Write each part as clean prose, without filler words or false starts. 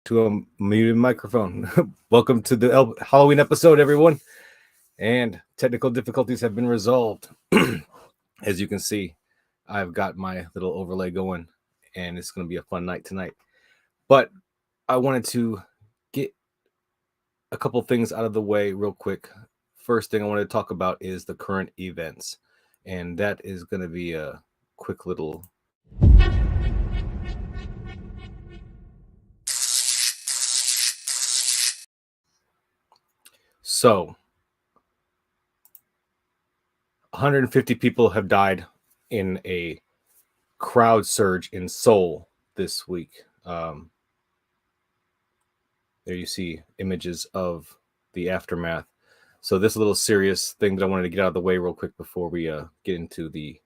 to a muted microphone. Welcome to the Halloween episode, everyone. And technical difficulties have been resolved. As you can see, I've got my little overlay going, and it's going to be a fun night tonight. But I wanted to get a couple things out of the way real quick. First thing I want to talk about is the current events, and that is going to be a quick little So, 150 people have died in a crowd surge in Seoul this week. There you see images of the aftermath. So this little serious thing that I wanted to get out of the way real quick before we get into the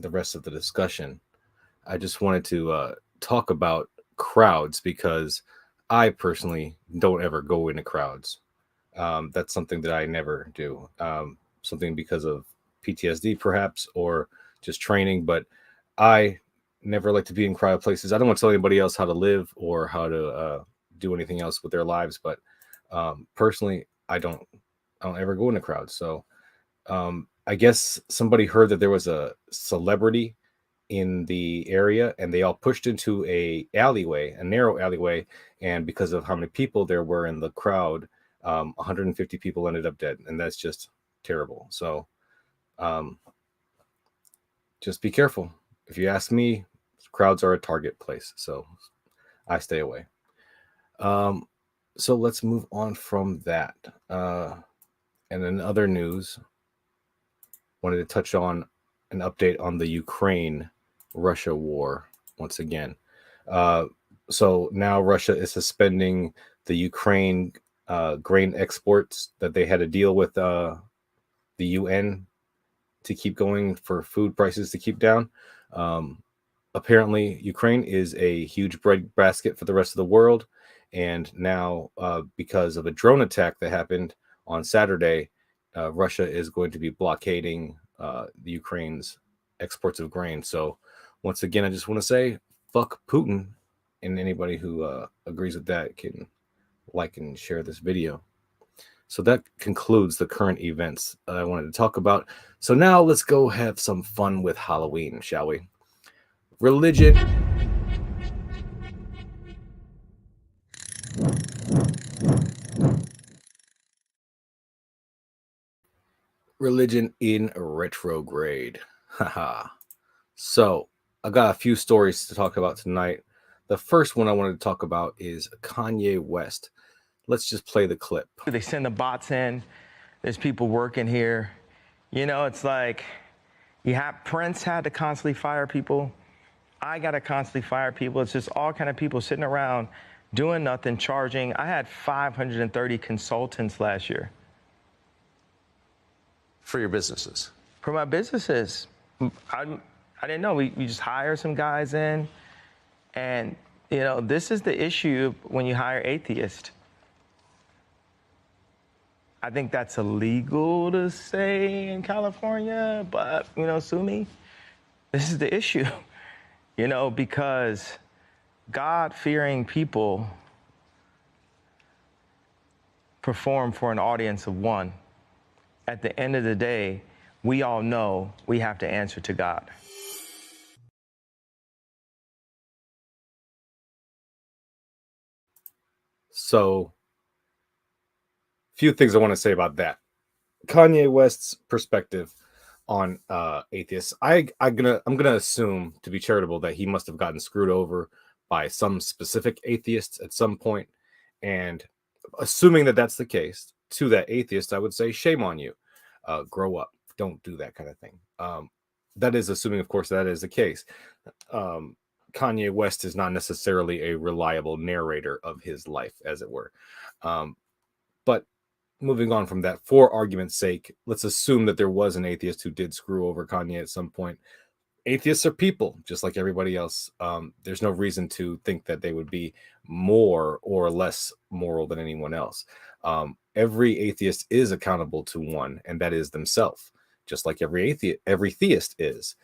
rest of the discussion. I just wanted to talk about crowds because I personally don't ever go into crowds. That's something that I never do. Something because of PTSD, perhaps, or just training. But I never like to be in crowded places. I don't want to tell anybody else how to live or how to do anything else with their lives. But personally, I don't ever go into crowds. So I guess somebody heard that there was a celebrity in the area, and they all pushed into a narrow alleyway. And because of how many people there were in the crowd, 150 people ended up dead, and that's just terrible. So just be careful. If you ask me, crowds are a target place, so I stay away. So let's move on from that. And in other news, wanted to touch on an update on the Ukraine-Russia war once again. So now Russia is suspending the Ukraine grain exports that they had a deal with the UN to keep going for food prices to keep down. Apparently, Ukraine is a huge bread basket for the rest of the world. And now, because of a drone attack that happened on Saturday, Russia is going to be blockading the Ukraine's exports of grain. So once again, I just want to say, fuck Putin. And anybody who agrees with that can like and share this video. So that concludes the current events I wanted to talk about. So now let's go have some fun with Halloween, shall we? Religion in retrograde. Haha. So I got a few stories to talk about tonight. The first one I wanted to talk about is Kanye West. Let's just play the clip. They send the bots in. There's people working here. You know, it's like Prince had to constantly fire people. I got to constantly fire people. It's just all kind of people sitting around doing nothing, charging. I had 530 consultants last year. For your businesses? For my businesses. I didn't know. We just hire some guys in. And, you know, this is the issue when you hire atheists. I think that's illegal to say in California, but, you know, sue me. This is the issue, you know, because God-fearing people perform for an audience of one. At the end of the day, we all know we have to answer to God. So, few things I want to say about that. Kanye West's perspective on atheists. I'm gonna assume, to be charitable, that he must have gotten screwed over by some specific atheists at some point. And assuming that that's the case, to that atheist, I would say, shame on you. Grow up. Don't do that kind of thing. That is assuming, of course, that is the case. Kanye West is not necessarily a reliable narrator of his life, as it were. But moving on from that, for argument's sake, let's assume that there was an atheist who did screw over Kanye at some point. Atheists are people, just like everybody else. There's no reason to think that they would be more or less moral than anyone else. Every atheist is accountable to one, and that is themselves, just like every theist is.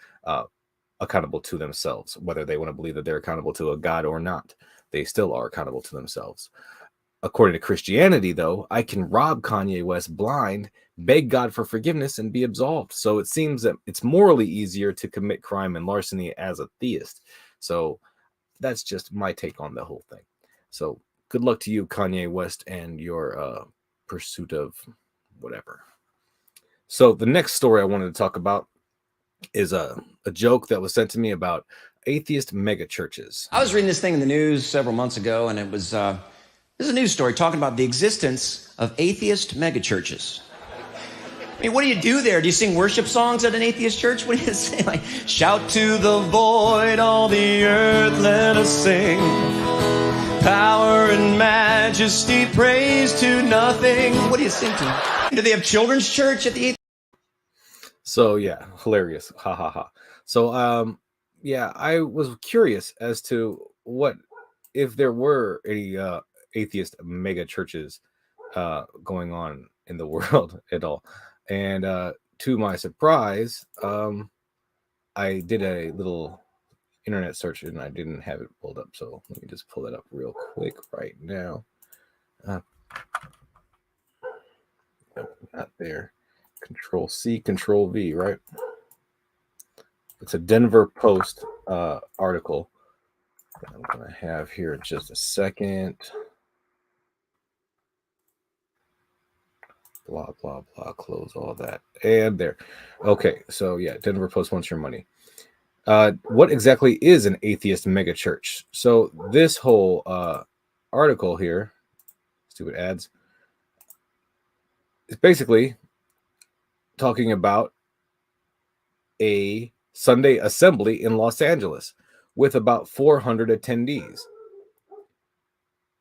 accountable to themselves, whether they want to believe that they're accountable to a God or not. They still are accountable to themselves. According to Christianity, though, I can rob Kanye West blind, beg God for forgiveness, and be absolved. So it seems that it's morally easier to commit crime and larceny as a theist. So that's just my take on the whole thing. So good luck to you, Kanye West, and your pursuit of whatever. So the next story I wanted to talk about is a joke that was sent to me about atheist megachurches. I was reading this thing in the news several months ago, and it was this is a news story talking about the existence of atheist megachurches. I mean, what do you do there? Do you sing worship songs at an atheist church? What do you say? Like, shout to the void, all the earth, let us sing. Power and majesty, praise to nothing. What do you sing to? Do they have children's church at the atheist? So yeah, hilarious. Ha ha ha. So yeah, I was curious as to what if there were any atheist mega churches going on in the world at all. And to my surprise, I did a little internet search and I didn't have it pulled up. So let me just pull it up real quick right now. Not there. Control C, Control V, right? It's a Denver Post article that I'm going to have here in just a second. Blah, blah, blah. Close all that. And there. Okay, so yeah, Denver Post wants your money. What exactly is an atheist megachurch? So this whole article here, stupid ads, is basically talking about a Sunday assembly in Los Angeles with about 400 attendees.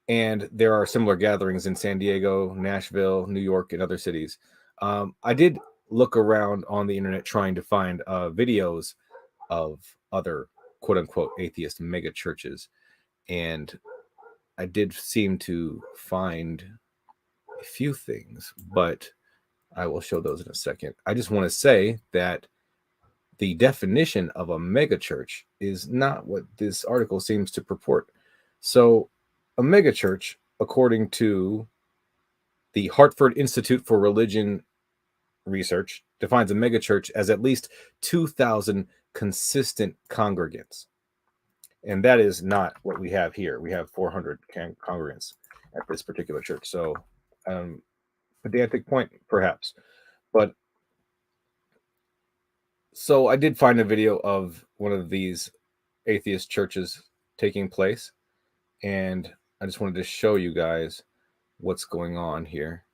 And there are similar gatherings in San Diego, Nashville, New York, and other cities. I did look around on the internet trying to find videos of other quote unquote atheist mega churches. And I did seem to find a few things, but I will show those in a second. I just want to say that the definition of a megachurch is not what this article seems to purport. So a megachurch, according to the Hartford Institute for Religion Research, defines a megachurch as at least 2,000 consistent congregants. And that is not what we have here. We have 400 congregants at this particular church. So pedantic point, perhaps. But so I did find a video of one of these atheist churches taking place, and I just wanted to show you guys what's going on here.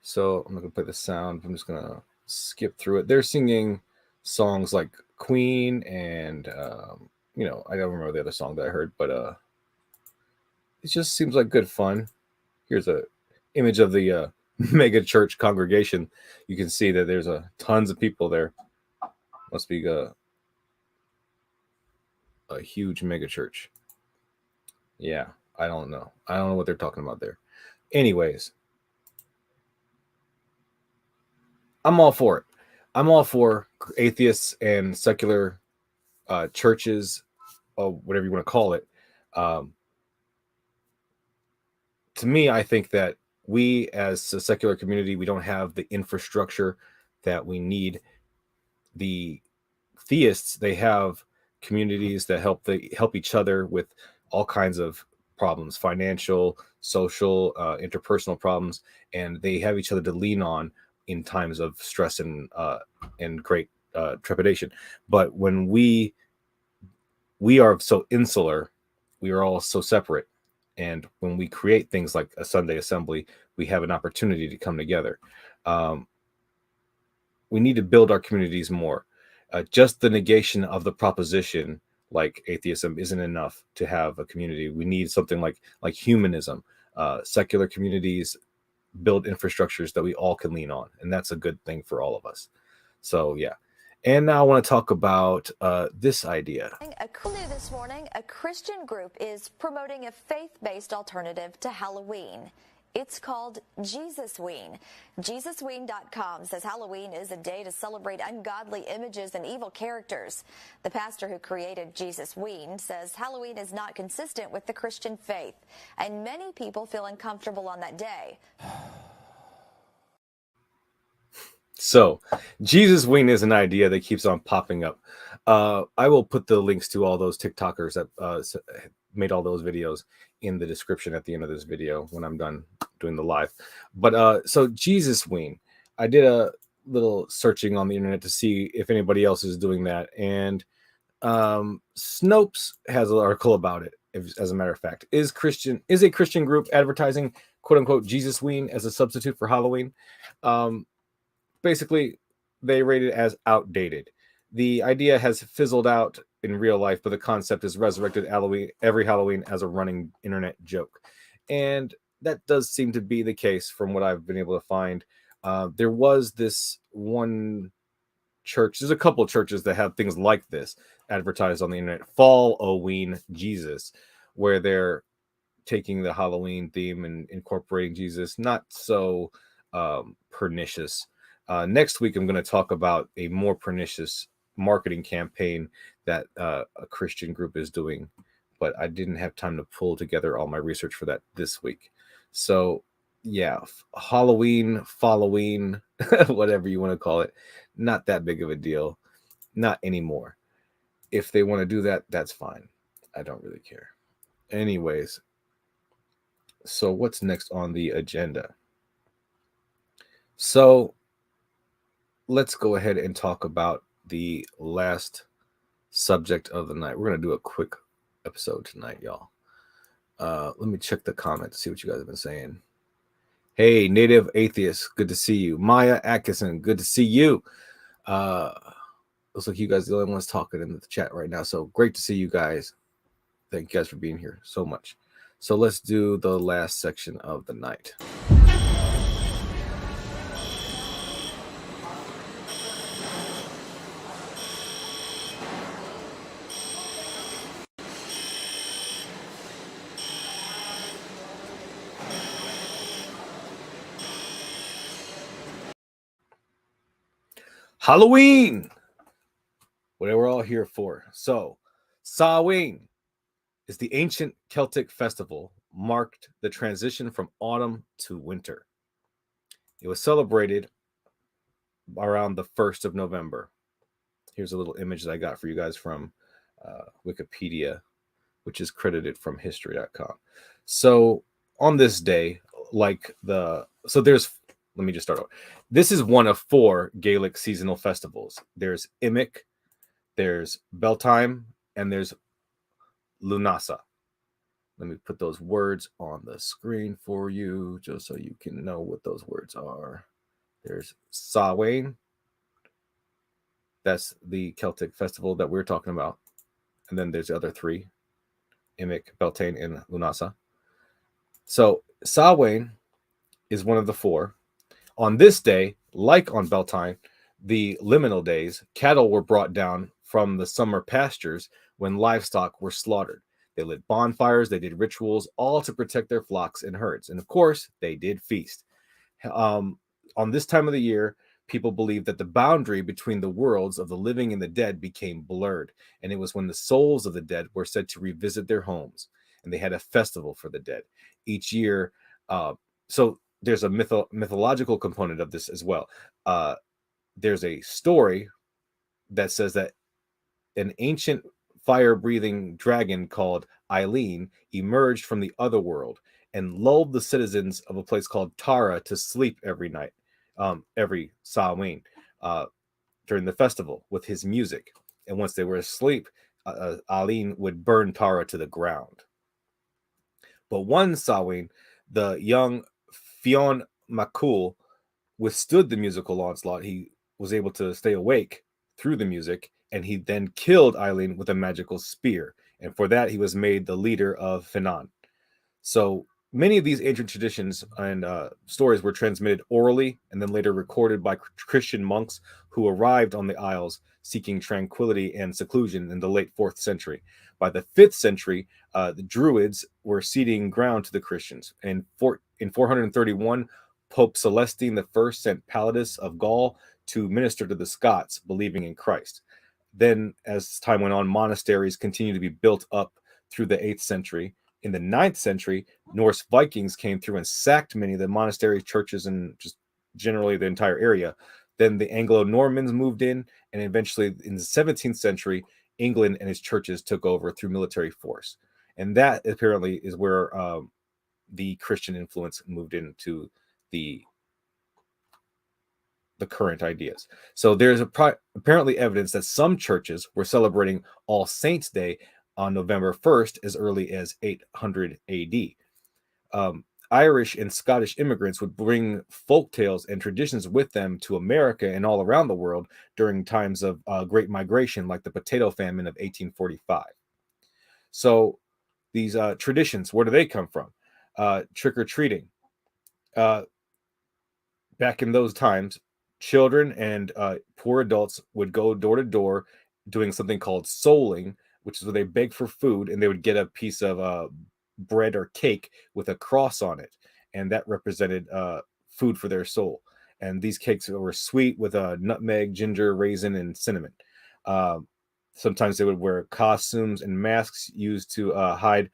So I'm not going to play the sound. I'm just going to skip through it. They're singing songs like Queen and, you know, I don't remember the other song that I heard, but it just seems like good fun. Here's a image of the mega church congregation. You can see that there's tons of people there. Must be a huge mega church. Yeah, I don't know what they're talking about there. Anyways, I'm all for it. I'm all for atheists and secular churches, or whatever you want to call it. To me, I think that we as a secular community, we don't have the infrastructure that we need. The theists, they have communities that help each other with all kinds of problems, financial, social, interpersonal problems, and they have each other to lean on in times of stress and great trepidation. But when we are so insular, we are all so separate. And when we create things like a Sunday assembly, we have an opportunity to come together. We need to build our communities more. Just the negation of the proposition like atheism isn't enough to have a community. We need something like humanism. Secular communities build infrastructures that we all can lean on, and that's a good thing for all of us. So yeah. And now I want to talk about this idea. This morning, a Christian group is promoting a faith-based alternative to Halloween. It's called Jesus-WEEN. Jesus-WEEN.com says Halloween is a day to celebrate ungodly images and evil characters. The pastor who created Jesus-WEEN says Halloween is not consistent with the Christian faith, and many people feel uncomfortable on that day. So, Jesus-WEEN is an idea that keeps on popping up. I will put the links to all those TikTokers that made all those videos in the description at the end of this video when I'm done doing the live. But so Jesus-WEEN, I did a little searching on the internet to see if anybody else is doing that, and Snopes has an article about it. As a matter of fact, is a Christian group advertising "quote unquote" Jesus-WEEN as a substitute for Halloween? Basically, they rate it as outdated. The idea has fizzled out in real life, but the concept is resurrected every Halloween as a running internet joke. And that does seem to be the case from what I've been able to find. There was this one church, there's a couple of churches that have things like this advertised on the internet, Fall-O-Ween Jesus, where they're taking the Halloween theme and incorporating Jesus. Not so pernicious. Next week, I'm going to talk about a more pernicious marketing campaign that a Christian group is doing, but I didn't have time to pull together all my research for that this week. So, yeah, Halloween, Folloween, whatever you want to call it, not that big of a deal. Not anymore. If they want to do that, that's fine. I don't really care. Anyways, so what's next on the agenda? So, let's go ahead and talk about the last subject of the night. We're going to do a quick episode tonight, y'all. Let me check the comments, see what you guys have been saying. Hey, Native Atheist, good to see you. Maya Atkinson, good to see you. Looks like you guys are the only ones talking in the chat right now, so great to see you guys. Thank you guys for being here so much. So let's do the last section of the night. Halloween, what we're all here for. So, Samhain is the ancient Celtic festival, marked the transition from autumn to winter. It was celebrated around the 1st of November. Here's a little image that I got for you guys from Wikipedia, which is credited from history.com. So, on this day, let me just start over. This is one of 4 Gaelic seasonal festivals. There's Immick, there's Beltane, and there's Lunasa. Let me put those words on the screen for you, just so you can know what those words are. There's Samhain. That's the Celtic festival that we're talking about. And then there's the other 3, Immick, Beltane, and Lunasa. So Samhain is one of the 4. On this day, like on Beltane, the liminal days, cattle were brought down from the summer pastures when livestock were slaughtered. They lit bonfires, they did rituals, all to protect their flocks and herds. And of course, they did feast. On this time of the year, people believed that the boundary between the worlds of the living and the dead became blurred. And it was when the souls of the dead were said to revisit their homes. And they had a festival for the dead each year. So there's a mythological component of this as well. There's a story that says that an ancient fire-breathing dragon called Eileen emerged from the other world and lulled the citizens of a place called Tara to sleep every night, every Samhain, during the festival with his music. And once they were asleep, Eileen would burn Tara to the ground. But one Samhain, the young Fionn MacCool withstood the musical onslaught. He was able to stay awake through the music, and he then killed Eileen with a magical spear. And for that, he was made the leader of Fianna. So many of these ancient traditions and stories were transmitted orally and then later recorded by Christian monks who arrived on the Isles seeking tranquility and seclusion in the late 4th century. By the 5th century, the Druids were ceding ground to the Christians. In 431, Pope Celestine I sent Palladius of Gaul to minister to the Scots, believing in Christ. Then, as time went on, monasteries continued to be built up through the 8th century. In the 9th century, Norse Vikings came through and sacked many of the monasteries, churches, and just generally the entire area. Then the Anglo-Normans moved in, and eventually in the 17th century, England and its churches took over through military force. And that apparently is where the Christian influence moved into the current ideas. So there's apparently evidence that some churches were celebrating All Saints' Day on November 1st as early as 800 AD. Irish and Scottish immigrants would bring folk tales and traditions with them to America and all around the world during times of great migration, like the potato famine of 1845. So these traditions, where do they come from? Trick-or-treating. Back in those times, children and poor adults would go door to door doing something called souling, which is where they beg for food and they would get a piece of bread or cake with a cross on it. And that represented food for their soul. And these cakes were sweet with nutmeg, ginger, raisin, and cinnamon. Sometimes they would wear costumes and masks used to hide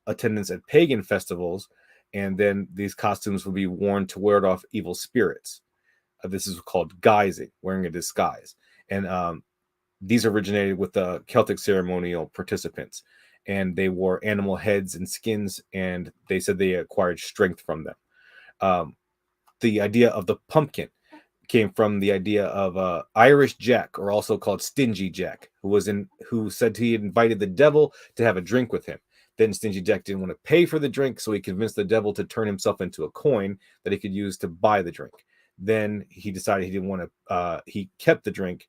attendance at pagan festivals. And then these costumes would be worn to ward off evil spirits. This is called guising, wearing a disguise. And these originated with the Celtic ceremonial participants. And they wore animal heads and skins, and they said they acquired strength from them. The idea of the pumpkin came from the idea of Irish Jack, or also called Stingy Jack, who said he had invited the devil to have a drink with him. Then Stingy Jack didn't want to pay for the drink, so he convinced the devil to turn himself into a coin that he could use to buy the drink. Then he decided he didn't want to. He kept the drink.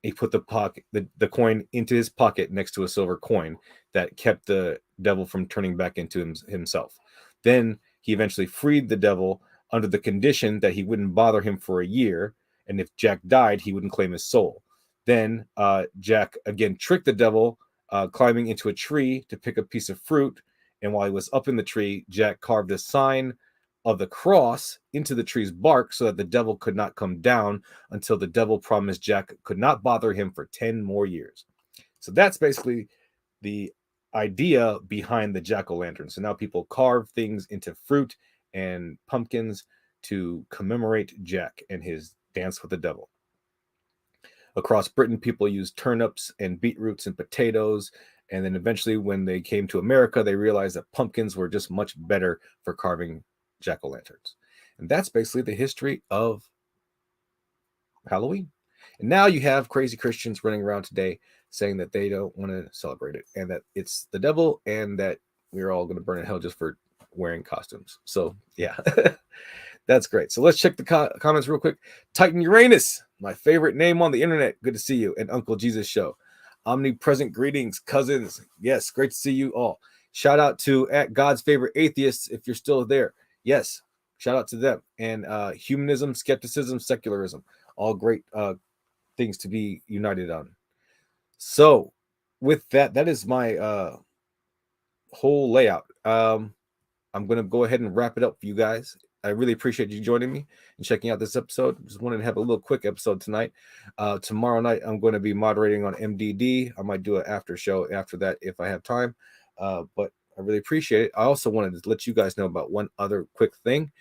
He put the coin into his pocket next to a silver coin that kept the devil from turning back into himself. Then he eventually freed the devil under the condition that he wouldn't bother him for a year, and if Jack died, he wouldn't claim his soul. Then Jack again tricked the devil, climbing into a tree to pick a piece of fruit, and while he was up in the tree, Jack carved a sign of the cross into the tree's bark so that the devil could not come down until the devil promised Jack could not bother him for 10 more years. So that's basically the idea behind the jack-o'-lantern. So now people carve things into fruit and pumpkins to commemorate Jack and his dance with the devil. Across Britain, people used turnips and beetroots and potatoes. And then eventually, when they came to America, they realized that pumpkins were just much better for carving jack-o'-lanterns. And that's basically the history of Halloween. And now you have crazy Christians running around today saying that they don't want to celebrate it and that it's the devil and that we're all going to burn in hell just for wearing costumes. So, yeah, that's great. So let's check the comments real quick. Titan Uranus, my favorite name on the internet. Good to see you. And Uncle Jesus Show. Omnipresent greetings, cousins. Yes, great to see you all. Shout out to at God's Favorite Atheists if you're still there. Yes, shout out to them. And humanism, skepticism, secularism. All great things to be united on. So with that, that is my whole layout. I'm going to go ahead and wrap it up for you guys. I really appreciate you joining me and checking out this episode. Just wanted to have a little quick episode tonight. Tomorrow night, I'm going to be moderating on MDD. I might do an after show after that if I have time. But I really appreciate it. I also wanted to let you guys know about one other quick thing.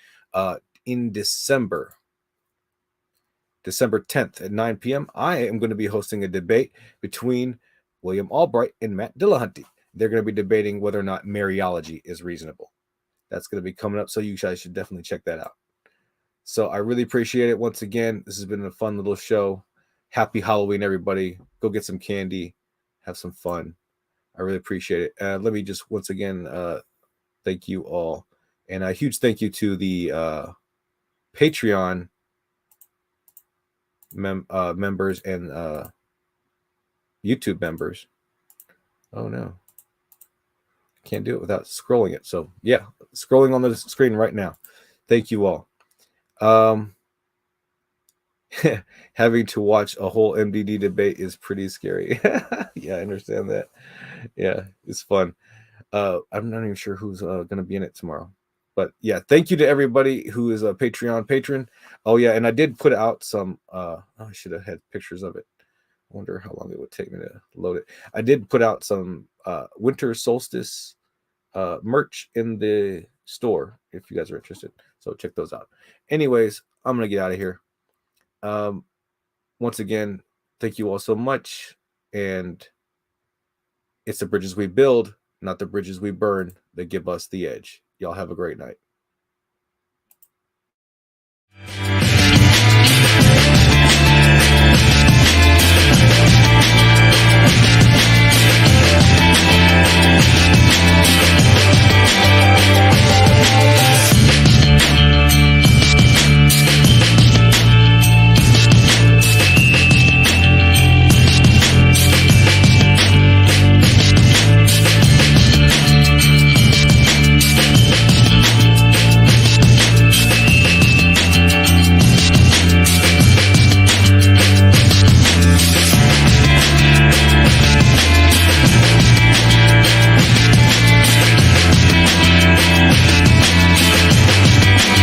In December 10th at 9 p.m., I am going to be hosting a debate between William Albright and Matt Dillahunty. They're going to be debating whether or not Mariology is reasonable. That's going to be coming up, so you guys should definitely check that out. So I really appreciate it. Once again, this has been a fun little show. Happy Halloween, everybody. Go get some candy. Have some fun. I really appreciate it. Let me just once again thank you all. And a huge thank you to the Patreon members and YouTube members. Oh, no. can't do it without scrolling it. So yeah, scrolling on the screen right now. Thank you all. Having to watch a whole MDD debate is pretty scary. Yeah, I understand that. Yeah, it's fun. I'm not even sure who's going to be in it tomorrow. But yeah, thank you to everybody who is a Patreon patron. Oh yeah, and I did put out some, I should have had pictures of it. I wonder how long it would take me to load it. I did put out some winter solstice merch in the store if you guys are interested. So check those out. Anyways, I'm going to get out of here. Once again, thank you all so much. And it's the bridges we build, not the bridges we burn, that give us the edge. Y'all have a great night.